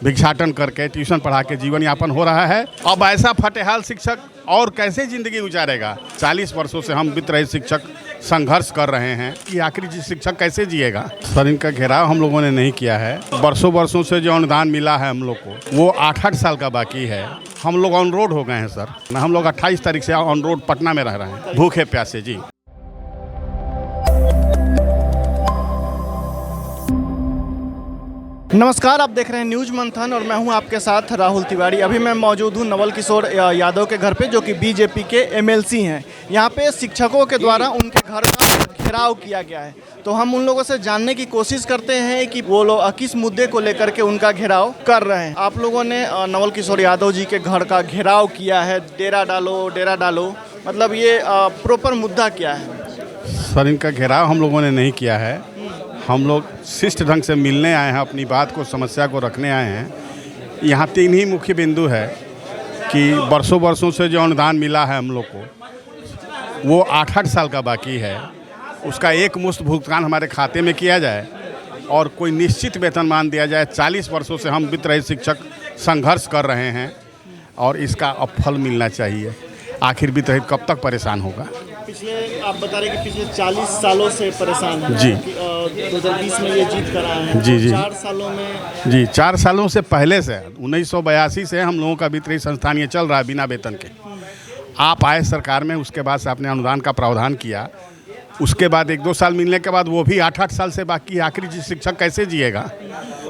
भिक्षाटन करके ट्यूशन पढ़ा के जीवन यापन हो रहा है। अब ऐसा फटेहाल शिक्षक और कैसे ज़िंदगी गुजारेगा। 40 वर्षों से हम वित्त रहित शिक्षक संघर्ष कर रहे हैं कि आखिर शिक्षक कैसे जिएगा। सर, इनका घेराव हम लोगों ने नहीं किया है। वर्षों से जो अनुदान मिला है हम लोग को वो 8-8 साल का बाकी है। हम लोग ऑन रोड हो गए हैं सर। हम लोग 28 तारीख से ऑन रोड पटना में रह रहे हैं, भूखे प्यासे जी। नमस्कार, आप देख रहे हैं न्यूज मंथन और मैं हूं आपके साथ राहुल तिवारी। अभी मैं मौजूद हूं नवल किशोर यादव के घर पे, जो कि बीजेपी के एमएलसी हैं। यहां पे शिक्षकों के द्वारा उनके घर का घेराव किया गया है, तो हम उन लोगों से जानने की कोशिश करते हैं कि वो लोग किस मुद्दे को लेकर के उनका घेराव कर रहे हैं। आप लोगों ने नवल किशोर यादव जी के घर का घेराव किया है, डेरा डालो, मतलब ये प्रॉपर मुद्दा क्या है? सर, इनका घेराव हम लोगों ने नहीं किया है। हम लोग शिष्ट ढंग से मिलने आए हैं, अपनी बात को, समस्या को रखने आए हैं। यहाँ 3 ही मुख्य बिंदु है कि वर्षों से जो अनुदान मिला है हम लोग को वो 8-8 साल का बाकी है। उसका एक मुश्त भुगतान हमारे खाते में किया जाए और कोई निश्चित वेतनमान दिया जाए। 40 वर्षों से हम वित्त रहित शिक्षक संघर्ष कर रहे हैं और इसका अब फल मिलना चाहिए। आखिर वित्त रहित कब तक परेशान होगा। पिछले आप बता रहे कि पिछले 40 सालों से परेशान हैं जी। 2020 में ये जीत कर आए हैं। जी 4 सालों में। जी, 4 सालों से पहले से 1982 से हम लोगों का वित्त रहित संस्थान ये चल रहा है बिना वेतन के। आप आए सरकार में, उसके बाद से आपने अनुदान का प्रावधान किया। उसके बाद 1-2 साल मिलने के बाद वो भी 8-8 साल से बाकी। आखिर शिक्षक कैसे जिएगा,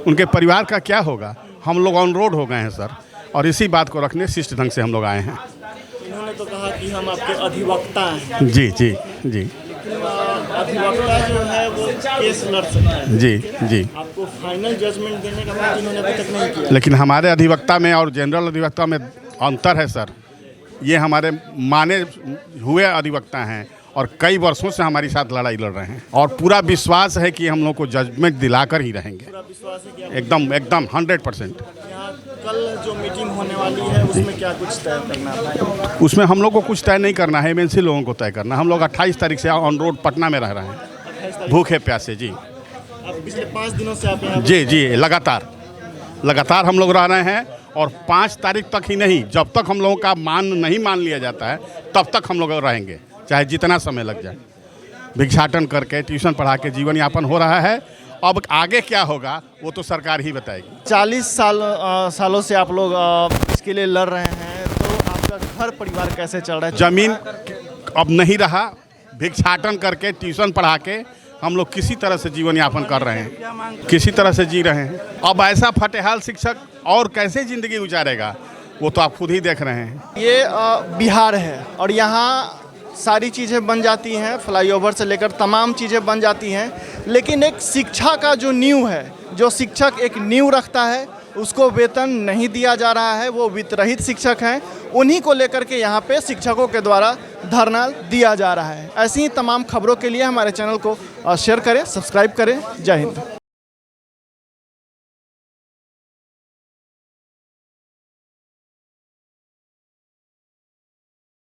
उनके परिवार का क्या होगा। हम लोग ऑन रोड हो गए हैं सर, और इसी बात को रखने शिष्ट ढंग से हम लोग आए हैं। इन्होंने तो कहा कि हम आपके अधिवक्ता हैं। जी। अधिवक्ता जो है वो केस लड़ सकता है। जी। आपको फाइनल जजमेंट देने का बात इन्होंने अभी तक नहीं किया। लेकिन हमारे अधिवक्ता में और जनरल अधिवक्ता में अंतर है सर। ये हमारे माने हुए अधिवक्ता हैं और कई वर्षों से हमारी साथ लड़ाई लड़ रहे हैं, और पूरा विश्वास है कि हम लोग को जजमेंट दिलाकर ही रहेंगे। पूरा विश्वास है कि एकदम 100%। यहाँ कल जो मीटिंग होने वाली है उसमें क्या कुछ तय करना है? उसमें हम लोग को कुछ तय नहीं करना है, एमएलसी लोगों को तय करना है। हम लोग 28 तारीख से ऑन रोड पटना में रह रहे हैं, भूखे प्यासे जी। अब पिछले 5 दिनों से आप यहाँ जी लगातार हम लोग रह रहे हैं, और 5 तारीख तक ही नहीं, जब तक हम लोगों का नहीं मान लिया जाता है तब तक हम लोग रहेंगे, चाहे जितना समय लग जाए। भिक्षाटन करके ट्यूशन पढ़ा के जीवन यापन हो रहा है। अब आगे क्या होगा वो तो सरकार ही बताएगी। 40 सालों से आप लोग इसके लिए लड़ रहे हैं, तो आपका घर परिवार कैसे चल रहा है? जमीन अब नहीं रहा, भिक्षाटन करके ट्यूशन पढ़ा के हम लोग किसी तरह से जीवन यापन कर रहे हैं, किसी तरह से जी रहे हैं। अब ऐसा फटेहाल शिक्षक और कैसे ज़िंदगी गुजारेगा वो तो आप खुद ही देख रहे हैं। ये बिहार है और यहाँ सारी चीज़ें बन जाती हैं, फ्लाईओवर से लेकर तमाम चीज़ें बन जाती हैं, लेकिन एक शिक्षा का जो नींव है, जो शिक्षक एक नींव रखता है, उसको वेतन नहीं दिया जा रहा है। वो वित्त रहित शिक्षक हैं, उन्हीं को लेकर के यहाँ पे शिक्षकों के द्वारा धरना दिया जा रहा है। ऐसी ही तमाम खबरों के लिए हमारे चैनल को शेयर करें, सब्सक्राइब करें। जय हिंद।